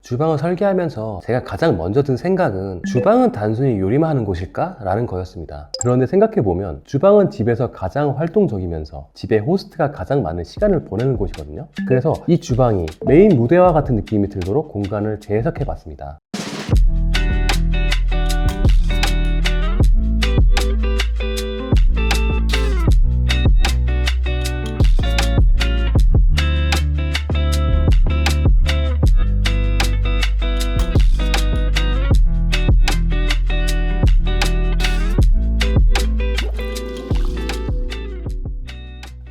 주방을 설계하면서 제가 가장 먼저 든 생각은 주방은 단순히 요리만 하는 곳일까? 라는 거였습니다. 그런데 생각해보면 주방은 집에서 가장 활동적이면서 집에 호스트가 가장 많은 시간을 보내는 곳이거든요. 그래서 이 주방이 메인 무대와 같은 느낌이 들도록 공간을 재해석해봤습니다.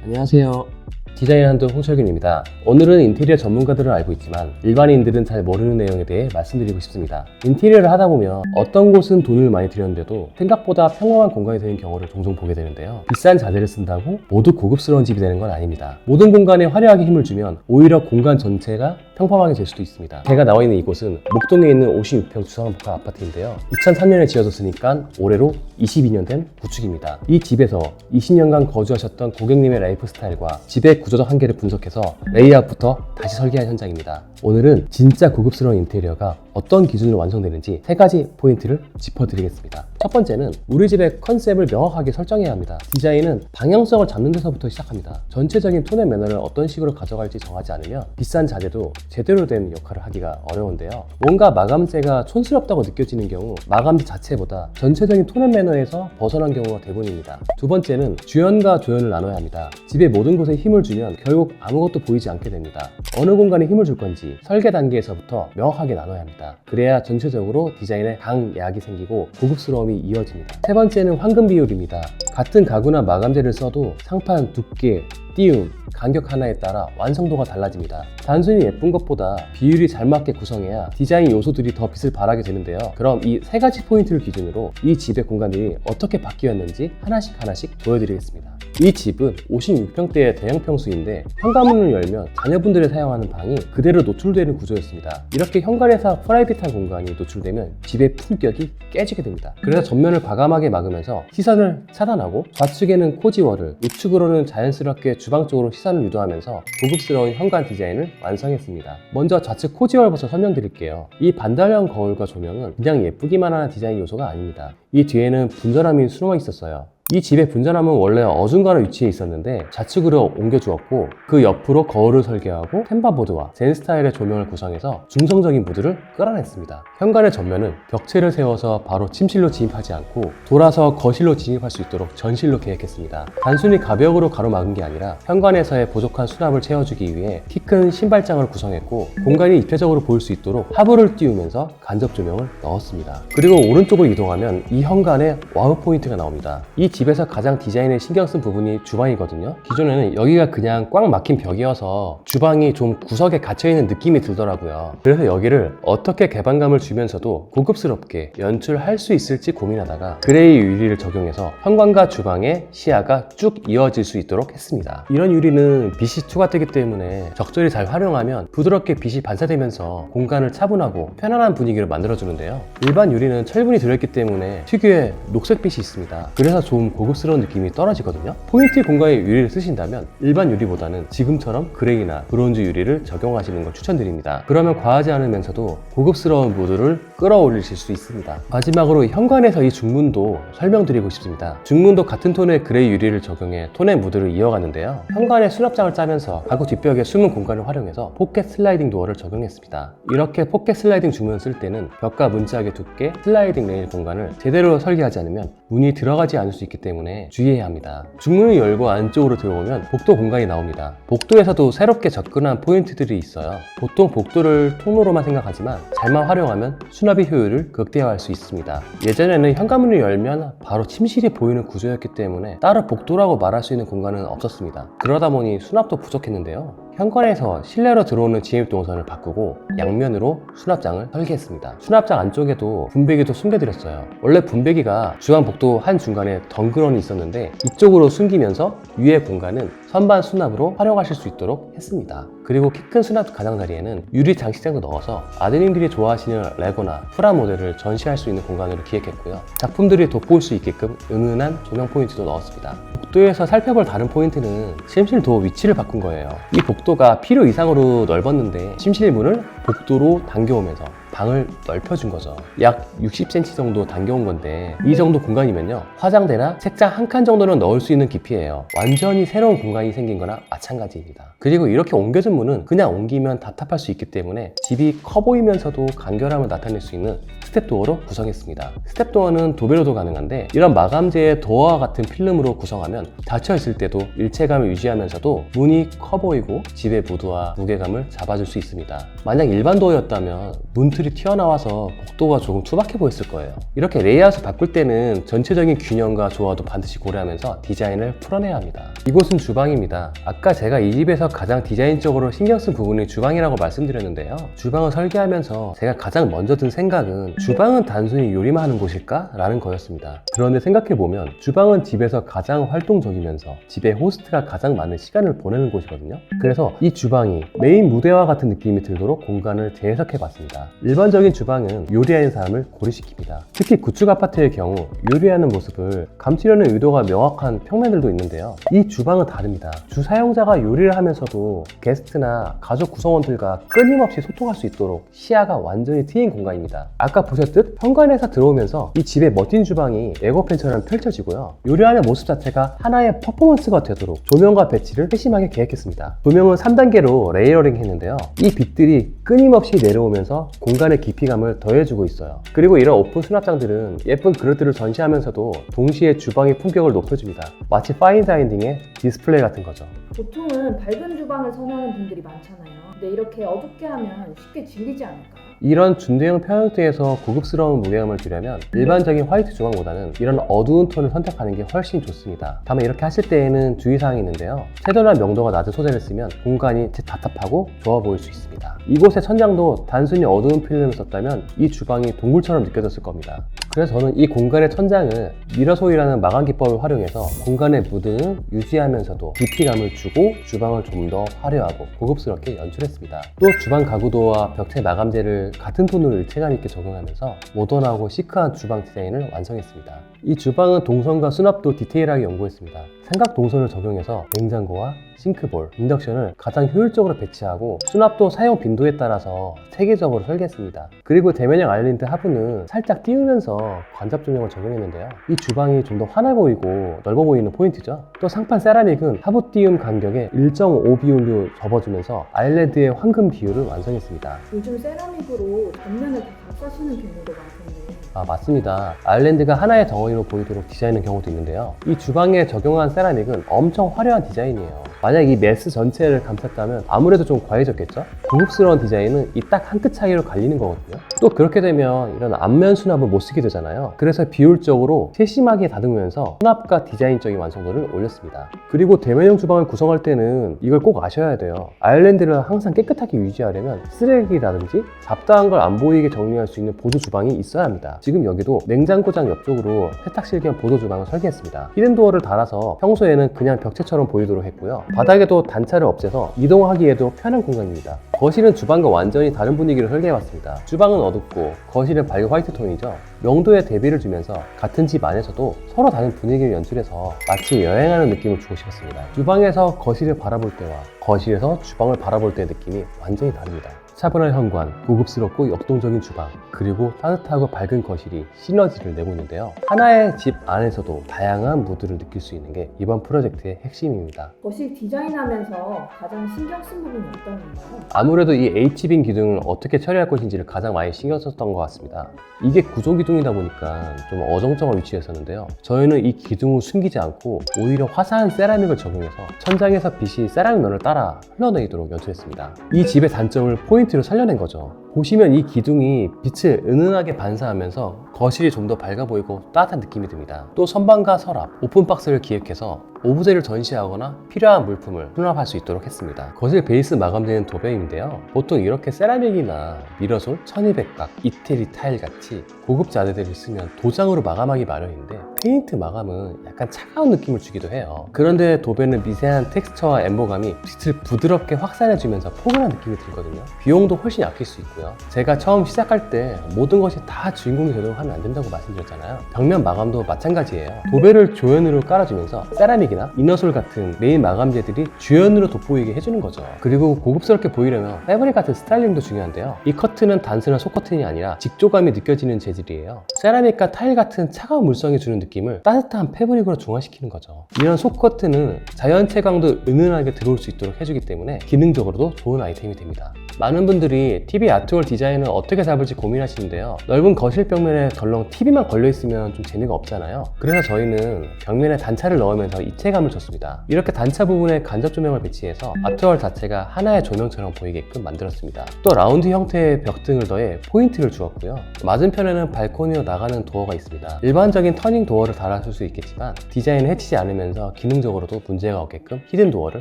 안녕하세요. 디자인 한도 홍철균입니다. 오늘은 인테리어 전문가들은 알고 있지만 일반인들은 잘 모르는 내용에 대해 말씀드리고 싶습니다. 인테리어를 하다 보면 어떤 곳은 돈을 많이 들였는데도 생각보다 평범한 공간이 되는 경우를 종종 보게 되는데요. 비싼 자재를 쓴다고 모두 고급스러운 집이 되는 건 아닙니다. 모든 공간에 화려하게 힘을 주면 오히려 공간 전체가 평범하게 될 수도 있습니다. 제가 나와 있는 이곳은 목동에 있는 56평 주상복합 아파트인데요. 2003년에 지어졌으니까 올해로 22년 된 구축입니다. 이 집에서 20년간 거주하셨던 고객님의 라이프 스타일과 집의 구조적 한계를 분석해서 레이아웃부터 다시 설계한 현장입니다. 오늘은 진짜 고급스러운 인테리어가 어떤 기준으로 완성되는지 3가지 포인트를 짚어드리겠습니다. 첫 번째는 우리 집의 컨셉을 명확하게 설정해야 합니다. 디자인은 방향성을 잡는 데서부터 시작합니다. 전체적인 톤의 매너를 어떤 식으로 가져갈지 정하지 않으면 비싼 자재도 제대로 된 역할을 하기가 어려운데요. 뭔가 마감재가 촌스럽다고 느껴지는 경우 마감재 자체보다 전체적인 톤의 매너에서 벗어난 경우가 대부분입니다. 두 번째는 주연과 조연을 나눠야 합니다. 집의 모든 곳에 힘을 주면 결국 아무것도 보이지 않게 됩니다. 어느 공간에 힘을 줄 건지 설계 단계에서부터 명확하게 나눠야 합니다. 그래야 전체적으로 디자인에 강약이 생기고 고급스러움이 이어집니다. 세 번째는 황금 비율입니다. 같은 가구나 마감재를 써도 상판 두께, 띄움, 간격 하나에 따라 완성도가 달라집니다. 단순히 예쁜 것보다 비율이 잘 맞게 구성해야 디자인 요소들이 더 빛을 발하게 되는데요. 그럼 이 3가지 포인트를 기준으로 이 집의 공간들이 어떻게 바뀌었는지 하나씩 보여드리겠습니다. 이 집은 56평대의 대형 평수인데 현관문을 열면 자녀분들이 사용하는 방이 그대로 노출되는 구조였습니다. 이렇게 현관에서 프라이빗한 공간이 노출되면 집의 품격이 깨지게 됩니다. 그래서 전면을 과감하게 막으면서 시선을 차단하고 좌측에는 코지월을, 우측으로는 자연스럽게 주방 쪽으로 시선을 유도하면서 고급스러운 현관 디자인을 완성했습니다. 먼저 좌측 코지월부터 설명드릴게요. 이 반달형 거울과 조명은 그냥 예쁘기만 하는 디자인 요소가 아닙니다. 이 뒤에는 분전함이 숨어 있었어요. 이 집의 분전함은 원래 어중간한 위치에 있었는데 좌측으로 옮겨주었고 그 옆으로 거울을 설계하고 템바보드와 젠 스타일의 조명을 구성해서 중성적인 무드를 끌어냈습니다. 현관의 전면은 벽체를 세워서 바로 침실로 진입하지 않고 돌아서 거실로 진입할 수 있도록 전실로 계획했습니다. 단순히 가벽으로 가로막은 게 아니라 현관에서의 부족한 수납을 채워주기 위해 키 큰 신발장을 구성했고 공간이 입체적으로 보일 수 있도록 하부를 띄우면서 간접 조명을 넣었습니다. 그리고 오른쪽으로 이동하면 이 현관에 와우 포인트가 나옵니다. 이 집에서 가장 디자인에 신경 쓴 부분이 주방이거든요. 기존에는 여기가 그냥 꽉 막힌 벽이어서 주방이 좀 구석에 갇혀있는 느낌이 들더라고요. 그래서 여기를 어떻게 개방감을 주면서도 고급스럽게 연출할 수 있을지 고민하다가 그레이 유리를 적용해서 현관과 주방의 시야가 쭉 이어질 수 있도록 했습니다. 이런 유리는 빛이 추가되기 때문에 적절히 잘 활용하면 부드럽게 빛이 반사되면서 공간을 차분하고 편안한 분위기를 만들어주는데요. 일반 유리는 철분이 들어있기 때문에 특유의 녹색빛이 있습니다. 그래서 좀 고급스러운 느낌이 떨어지거든요. 포인트 공간에 유리를 쓰신다면 일반 유리보다는 지금처럼 그레이나 브론즈 유리를 적용하시는 걸 추천드립니다. 그러면 과하지 않으면서도 고급스러운 무드를 끌어올리실 수 있습니다. 마지막으로 현관에서 이 중문도 설명드리고 싶습니다. 중문도 같은 톤의 그레이 유리를 적용해 톤의 무드를 이어갔는데요. 현관에 수납장을 짜면서 가구 뒷벽에 숨은 공간을 활용해서 포켓 슬라이딩 도어를 적용했습니다. 이렇게 포켓 슬라이딩 중문을 쓸 때는 벽과 문짝의 두께, 슬라이딩 레일 공간을 제대로 설계하지 않으면 문이 들어가지 않을 수 있기 때문에 주의해야 합니다. 중문을 열고 안쪽으로 들어오면 복도 공간이 나옵니다. 복도에서도 새롭게 접근한 포인트들이 있어요. 보통 복도를 통로로만 생각하지만 잘만 활용하면 수납의 효율을 극대화할 수 있습니다. 예전에는 현관문을 열면 바로 침실이 보이는 구조였기 때문에 따로 복도라고 말할 수 있는 공간은 없었습니다. 그러다 보니 수납도 부족했는데요. 현관에서 실내로 들어오는 진입 동선을 바꾸고 양면으로 수납장을 설계했습니다. 수납장 안쪽에도 분배기도 숨겨드렸어요. 원래 분배기가 주방 복도 한 중간에 덩그러니 있었는데 이쪽으로 숨기면서 위의 공간은 선반 수납으로 활용하실 수 있도록 했습니다. 그리고 키 큰 수납 가장자리에는 유리 장식장도 넣어서 아드님들이 좋아하시는 레고나 프라모델을 전시할 수 있는 공간으로 기획했고요. 작품들이 돋보일 수 있게끔 은은한 조명 포인트도 넣었습니다. 복도에서 살펴볼 다른 포인트는 침실 도어 위치를 바꾼 거예요. 이 복도가 필요 이상으로 넓었는데 침실 문을 복도로 당겨오면서 방을 넓혀준 거죠. 약 60cm 정도 당겨온 건데 이 정도 공간이면요, 화장대나 책장 한 칸 정도는 넣을 수 있는 깊이예요. 완전히 새로운 공간이 생긴 거나 마찬가지입니다. 그리고 이렇게 옮겨진 문은 그냥 옮기면 답답할 수 있기 때문에 집이 커 보이면서도 간결함을 나타낼 수 있는 스텝도어로 구성했습니다. 스텝도어는 도배로도 가능한데 이런 마감재의 도어와 같은 필름으로 구성하면 닫혀있을 때도 일체감을 유지하면서도 문이 커 보이고 집의 무드와 무게감을 잡아줄 수 있습니다. 만약 일반 도어였다면 문틀이 튀어나와서 복도가 조금 투박해 보였을 거예요. 이렇게 레이아웃을 바꿀 때는 전체적인 균형과 조화도 반드시 고려하면서 디자인을 풀어내야 합니다. 이곳은 주방입니다. 아까 제가 이 집에서 가장 디자인적으로 신경 쓴 부분이 주방이라고 말씀드렸는데요. 주방을 설계하면서 제가 가장 먼저 든 생각은 주방은 단순히 요리만 하는 곳일까? 라는 거였습니다. 그런데 생각해보면 주방은 집에서 가장 활동적이면서 집의 호스트가 가장 많은 시간을 보내는 곳이거든요. 그래서 이 주방이 메인 무대와 같은 느낌이 들도록 공간을 재해석해봤습니다. 일반적인 주방은 요리하는 사람을 고리시킵니다. 특히 구축 아파트의 경우 요리하는 모습을 감추려는 의도가 명확한 평면들도 있는데요. 이 주방은 다릅니다. 주 사용자가 요리를 하면서도 게스트나 가족 구성원들과 끊임없이 소통할 수 있도록 시야가 완전히 트인 공간입니다. 아까 보셨듯 현관에서 들어오면서 이 집의 멋진 주방이 에어컨처럼 펼쳐지고요. 요리하는 모습 자체가 하나의 퍼포먼스가 되도록 조명과 배치를 세심하게 계획했습니다. 조명은 3단계로 레이어링 했는데요. 이 빛들이 끊임없이 내려오면서 공간의 깊이감을 더해주고 있어요. 그리고 이런 오픈 수납장들은 예쁜 그릇들을 전시하면서도 동시에 주방의 품격을 높여줍니다. 마치 파인다이닝의 디스플레이 같은 거죠. 보통은 밝은 주방을 선호하는 분들이 많잖아요. 근데 이렇게 어둡게 하면 쉽게 질리지 않을까요? 이런 준대형 편형대에서 고급스러운 무게감을 주려면 일반적인 화이트 주방보다는 이런 어두운 톤을 선택하는 게 훨씬 좋습니다. 다만 이렇게 하실 때에는 주의사항이 있는데요. 채도나 명도가 낮은 소재를 쓰면 공간이 답답하고 좁아 보일 수 있습니다. 이곳의 천장도 단순히 어두운 필름을 썼다면 이 주방이 동굴처럼 느껴졌을 겁니다. 그래서 저는 이 공간의 천장을 미러소이라는 마감 기법을 활용해서 공간의 무드는 유지하면서도 깊이감을 주고 주방을 좀 더 화려하고 고급스럽게 연출했습니다. 또 주방 가구도와 벽체 마감재를 같은 톤으로 일체감 있게 적용하면서 모던하고 시크한 주방 디자인을 완성했습니다. 이 주방은 동선과 수납도 디테일하게 연구했습니다. 삼각 동선을 적용해서 냉장고와 싱크볼, 인덕션을 가장 효율적으로 배치하고 수납도 사용 빈도에 따라서 체계적으로 설계했습니다. 그리고 대면형 아일랜드 하부는 살짝 띄우면서 관잡 조명을 적용했는데요. 이 주방이 좀 더 환해 보이고 넓어 보이는 포인트죠. 또 상판 세라믹은 하부 띄움 간격에 1.5 비율로 접어주면서 아일랜드의 황금 비율을 완성했습니다. 요즘 세라믹으로 전면을 다 감싸시는 경우도 많던데. 맞습니다. 아일랜드가 하나의 덩어리로 보이도록 디자인한 경우도 있는데요. 이 주방에 적용한 세라믹은 엄청 화려한 디자인이에요. 만약 이 메스 전체를 감쌌다면 아무래도 좀 과해졌겠죠? 고급스러운 디자인은 이 딱 한 끗 차이로 갈리는 거거든요. 또 그렇게 되면 이런 앞면 수납을 못 쓰게 되잖아요. 그래서 비율적으로 세심하게 다듬으면서 수납과 디자인적인 완성도를 올렸습니다. 그리고 대면형 주방을 구성할 때는 이걸 꼭 아셔야 돼요. 아일랜드를 항상 깨끗하게 유지하려면 쓰레기라든지 잡다한 걸 안 보이게 정리할 수 있는 보조 주방이 있어야 합니다. 지금 여기도 냉장고장 옆쪽으로 세탁실 겸 보조 주방을 설계했습니다. 히든도어를 달아서 평소에는 그냥 벽체처럼 보이도록 했고요. 바닥에도 단차를 없애서 이동하기에도 편한 공간입니다. 거실은 주방과 완전히 다른 분위기를 설계해봤습니다. 주방은 어둡고 거실은 밝은 화이트 톤이죠. 명도에 대비를 주면서 같은 집 안에서도 서로 다른 분위기를 연출해서 마치 여행하는 느낌을 주고 싶었습니다. 주방에서 거실을 바라볼 때와 거실에서 주방을 바라볼 때의 느낌이 완전히 다릅니다. 차분한 현관, 고급스럽고 역동적인 주방, 그리고 따뜻하고 밝은 거실이 시너지를 내고 있는데요. 하나의 집 안에서도 다양한 무드를 느낄 수 있는 게 이번 프로젝트의 핵심입니다. 거실 디자인하면서 가장 신경 쓴 부분이 어떤 건가요? 아무래도 이 H빔 기둥을 어떻게 처리할 것인지를 가장 많이 신경 썼던 것 같습니다. 이게 구조 기둥이다 보니까 좀 어정쩡한 위치였었는데요. 저희는 이 기둥을 숨기지 않고 오히려 화사한 세라믹을 적용해서 천장에서 빛이 세라믹 면을 따라 흘러내리도록 연출했습니다. 이 집의 단점을 포인트로 살려낸 거죠. 보시면 이 기둥이 빛을 은은하게 반사하면서 거실이 좀 더 밝아 보이고 따뜻한 느낌이 듭니다. 또 선반과 서랍, 오픈박스를 기획해서 오브제를 전시하거나 필요한 물품을 수납할 수 있도록 했습니다. 거실 베이스 마감되는 도배인데요. 보통 이렇게 세라믹이나 미러솔, 1200각, 이태리 타일 같이 고급 자재들을 쓰면 도장으로 마감하기 마련인데 페인트 마감은 약간 차가운 느낌을 주기도 해요. 그런데 도배는 미세한 텍스처와 엠보감이 빛을 부드럽게 확산해주면서 포근한 느낌이 들거든요. 비용도 훨씬 아낄 수 있고 있고요. 제가 처음 시작할 때 모든 것이 다 주인공이 되도록 하면 안 된다고 말씀드렸잖아요. 벽면 마감도 마찬가지예요. 도배를 조연으로 깔아주면서 세라믹이나 이너솔 같은 메인 마감재들이 주연으로 돋보이게 해주는 거죠. 그리고 고급스럽게 보이려면 패브릭 같은 스타일링도 중요한데요. 이 커튼은 단순한 속커튼이 아니라 직조감이 느껴지는 재질이에요. 세라믹과 타일 같은 차가운 물성이 주는 느낌을 따뜻한 패브릭으로 중화시키는 거죠. 이런 속커튼은 자연채 광도 은은하게 들어올 수 있도록 해주기 때문에 기능적으로도 좋은 아이템이 됩니다. 많은 분들이 TV 아트월 디자인을 어떻게 잡을지 고민하시는데요. 넓은 거실 벽면에 덜렁 TV만 걸려있으면 좀 재미가 없잖아요. 그래서 저희는 벽면에 단차를 넣으면서 입체감을 줬습니다. 이렇게 단차 부분에 간접 조명을 배치해서 아트월 자체가 하나의 조명처럼 보이게끔 만들었습니다. 또 라운드 형태의 벽등을 더해 포인트를 주었고요. 맞은편에는 발코니로 나가는 도어가 있습니다. 일반적인 터닝 도어를 달았을 수 있겠지만 디자인을 해치지 않으면서 기능적으로도 문제가 없게끔 히든 도어를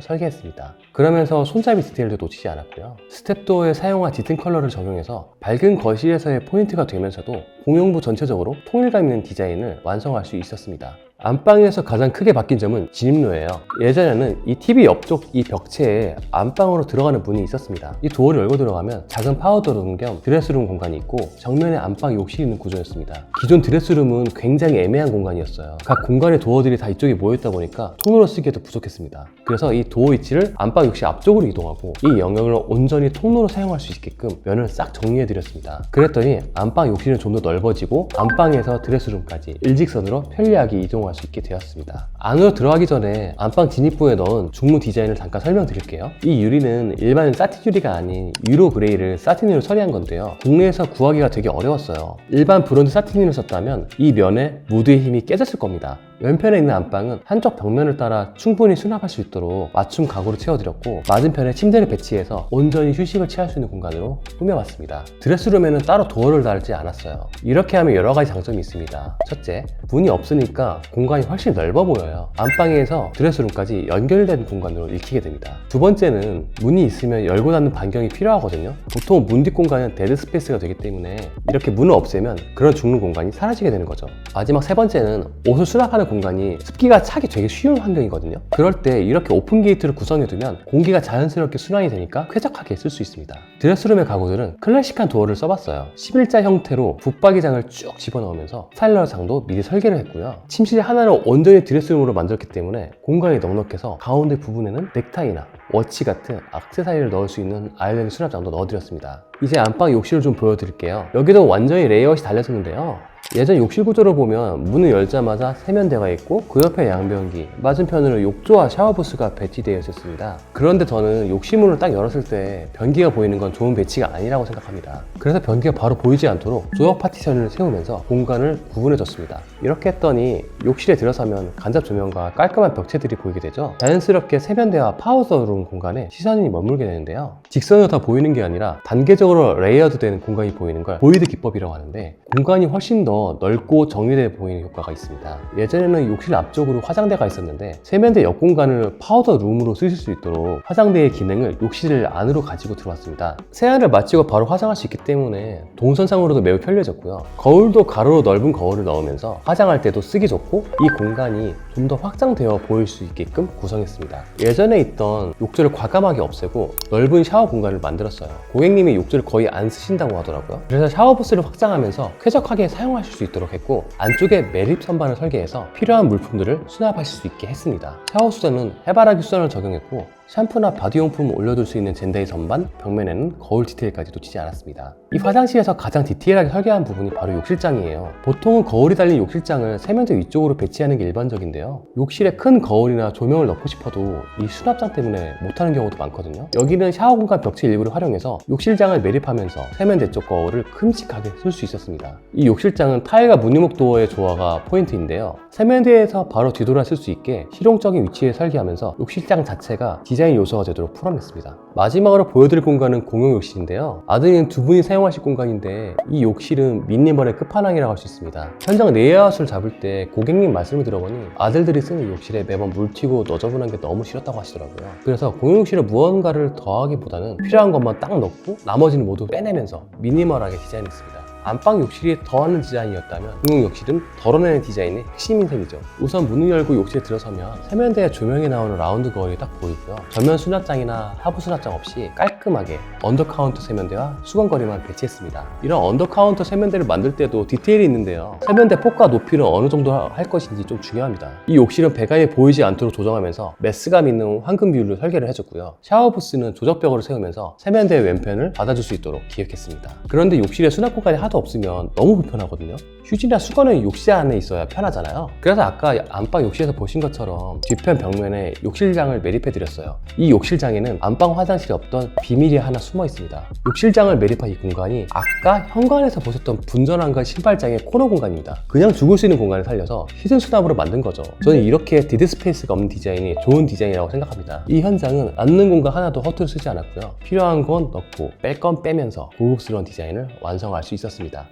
설계했습니다. 그러면서 손잡이 디테일도 놓치지 않았고요. 스텝도어에 사용한 짙은 컬러를 적용해서 밝은 거실에서의 포인트가 되면서도 공용부 전체적으로 통일감 있는 디자인을 완성할 수 있었습니다. 안방에서 가장 크게 바뀐 점은 진입로예요. 예전에는 이 TV 옆쪽 이 벽체에 안방으로 들어가는 문이 있었습니다. 이 도어를 열고 들어가면 작은 파우더룸 겸 드레스룸 공간이 있고 정면에 안방 욕실이 있는 구조였습니다. 기존 드레스룸은 굉장히 애매한 공간이었어요. 각 공간의 도어들이 다 이쪽에 모여있다 보니까 통로로 쓰기에도 부족했습니다. 그래서 이 도어 위치를 안방 욕실 앞쪽으로 이동하고 이 영역을 온전히 통로로 사용할 수 있게끔 면을 싹 정리해드렸습니다. 그랬더니 안방 욕실은 좀 더 넓어지고 안방에서 드레스룸까지 일직선으로 편리하게 이동할 수 있게 되었습니다. 안으로 들어가기 전에 안방 진입부에 넣은 중문 디자인을 잠깐 설명드릴게요. 이 유리는 일반 사틴 유리가 아닌 유로 그레이를 사틴으로 처리한 건데요. 국내에서 구하기가 되게 어려웠어요. 일반 브론즈 사틴을 썼다면 이 면에 무드의 힘이 깨졌을 겁니다. 왼편에 있는 안방은 한쪽 벽면을 따라 충분히 수납할 수 있도록 맞춤 가구로 채워드렸고 맞은편에 침대를 배치해서 온전히 휴식을 취할 수 있는 공간으로 꾸며봤습니다. 드레스룸에는 따로 도어를 달지 않았어요. 이렇게 하면 여러 가지 장점이 있습니다. 첫째, 문이 없으니까 공간이 훨씬 넓어 보여요. 안방에서 드레스룸까지 연결된 공간으로 읽히게 됩니다. 두 번째는 문이 있으면 열고 닫는 반경이 필요하거든요. 보통 문 뒷 공간은 데드 스페이스가 되기 때문에 이렇게 문을 없애면 그런 죽는 공간이 사라지게 되는 거죠. 마지막 세 번째는 옷을 수납하는 공간이 습기가 차기 되게 쉬운 환경이거든요. 그럴 때 이렇게 오픈 게이트를 구성해두면 공기가 자연스럽게 순환이 되니까 쾌적하게 쓸 수 있습니다. 드레스룸의 가구들은 클래식한 도어를 써봤어요. 11자 형태로 붙박이장을 쭉 집어넣으면서 스타일러장도 미리 설계를 했고요. 침실 하나를 온전히 드레스룸으로 만들었기 때문에 공간이 넉넉해서 가운데 부분에는 넥타이나 워치 같은 액세서리를 넣을 수 있는 아일랜드 수납장도 넣어드렸습니다. 이제 안방 욕실을 좀 보여드릴게요. 여기도 완전히 레이아웃이 달려있는데요. 예전 욕실 구조를 보면 문을 열자마자 세면대가 있고 그 옆에 양변기, 맞은편으로 욕조와 샤워부스가 배치되어 있었습니다. 그런데 저는 욕실문을 딱 열었을 때 변기가 보이는 건 좋은 배치가 아니라고 생각합니다. 그래서 변기가 바로 보이지 않도록 조역 파티션을 세우면서 공간을 구분해줬습니다. 이렇게 했더니 욕실에 들어서면 간접 조명과 깔끔한 벽체들이 보이게 되죠. 자연스럽게 세면대와 파우더룸 공간에 시선이 머물게 되는데요. 직선으로 다 보이는 게 아니라 단계적으로 레이어드 되는 공간이 보이는 걸 보이드 기법이라고 하는데 공간이 훨씬 더 넓고 정리되어 보이는 효과가 있습니다. 예전에는 욕실 앞쪽으로 화장대가 있었는데 세면대 옆 공간을 파우더 룸으로 쓰실 수 있도록 화장대의 기능을 욕실 안으로 가지고 들어왔습니다. 세안을 마치고 바로 화장할 수 있기 때문에 동선상으로도 매우 편리해졌고요. 거울도 가로로 넓은 거울을 넣으면서 화장할 때도 쓰기 좋고 이 공간이 좀 더 확장되어 보일 수 있게끔 구성했습니다. 예전에 있던 욕조를 과감하게 없애고 넓은 샤워 공간을 만들었어요. 고객님이 욕조를 거의 안 쓰신다고 하더라고요. 그래서 샤워부스를 확장하면서 쾌적하게 사용하실 수 있도록 했고 안쪽에 매립 선반을 설계해서 필요한 물품들을 수납하실 수 있게 했습니다. 샤워 수전은 해바라기 수전을 적용했고 샴푸나 바디용품 올려둘 수 있는 젠다이 선반, 벽면에는 거울 디테일까지 놓치지 않았습니다. 이 화장실에서 가장 디테일하게 설계한 부분이 바로 욕실장이에요. 보통은 거울이 달린 욕실장을 세면대 위쪽으로 배치하는 게 일반적인데요. 욕실에 큰 거울이나 조명을 넣고 싶어도 이 수납장 때문에 못하는 경우도 많거든요. 여기는 샤워 공간 벽체 일부를 활용해서 욕실장을 매립하면서 세면대 쪽 거울을 큼직하게 쓸 수 있었습니다. 이 욕실장은 타일과 무늬목 도어의 조화가 포인트인데요. 세면대에서 바로 뒤돌아 쓸 수 있게 실용적인 위치에 설계하면서 욕실장 자체가 디자인 요소가 되도록 풀어냈습니다. 마지막으로 보여드릴 공간은 공용 욕실인데요. 아드님 두 분이 사용하실 공간인데 이 욕실은 미니멀의 끝판왕이라고 할 수 있습니다. 현장 레이아웃을 잡을 때 고객님 말씀을 들어보니 아들들이 쓰는 욕실에 매번 물 튀고 너저분한 게 너무 싫었다고 하시더라고요. 그래서 공용 욕실에 무언가를 더하기보다는 필요한 것만 딱 넣고 나머지는 모두 빼내면서 미니멀하게 디자인했습니다. 안방 욕실이 더하는 디자인이었다면 공용 욕실은 덜어내는 디자인의 핵심인 셈이죠. 우선 문을 열고 욕실에 들어서면 세면대에 조명이 나오는 라운드 거울이 딱 보이고요. 전면 수납장이나 하부 수납장 없이 깔끔하게 언더카운터 세면대와 수건거리만 배치했습니다. 이런 언더카운터 세면대를 만들 때도 디테일이 있는데요. 세면대 폭과 높이는 어느 정도 할 것인지 좀 중요합니다. 이 욕실은 배관이 보이지 않도록 조정하면서 메스감 있는 황금 비율로 설계를 해줬고요. 샤워 부스는 조적벽으로 세우면서 세면대의 왼편을 받아줄 수 있도록 기획했습니다. 그런데 욕실에 수납 공간이 하도 없으면 너무 불편하거든요. 휴지나 수건은 욕실 안에 있어야 편하잖아요. 그래서 아까 안방 욕실에서 보신 것처럼 뒤편 벽면에 욕실장을 매립해드렸어요. 이 욕실장에는 안방 화장실에 없던 비밀이 하나 숨어 있습니다. 욕실장을 매립한 이 공간이 아까 현관에서 보셨던 분전환과 신발장의 코너 공간입니다. 그냥 죽을 수 있는 공간을 살려서 히든 수납으로 만든 거죠. 저는 이렇게 디드 스페이스가 없는 디자인이 좋은 디자인이라고 생각합니다. 이 현장은 앉는 공간 하나도 허투루 쓰지 않았고요. 필요한 건 넣고 뺄 건 빼면서 고급스러운 디자인을 완성할 수 있었습니다.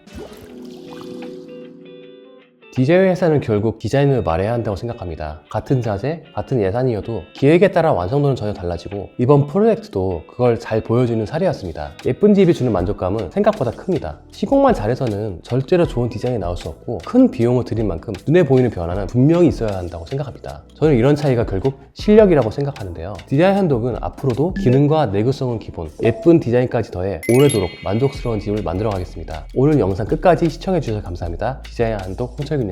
디자인 회사는 결국 디자인을 말해야 한다고 생각합니다. 같은 자재, 같은 예산이어도 기획에 따라 완성도는 전혀 달라지고 이번 프로젝트도 그걸 잘 보여주는 사례였습니다. 예쁜 집이 주는 만족감은 생각보다 큽니다. 시공만 잘해서는 절대로 좋은 디자인이 나올 수 없고 큰 비용을 들인 만큼 눈에 보이는 변화는 분명히 있어야 한다고 생각합니다. 저는 이런 차이가 결국 실력이라고 생각하는데요. 디자인 한독은 앞으로도 기능과 내구성은 기본, 예쁜 디자인까지 더해 오래도록 만족스러운 집을 만들어 가겠습니다. 오늘 영상 끝까지 시청해 주셔서 감사합니다. 디자인 한독 홍철균이었습니다.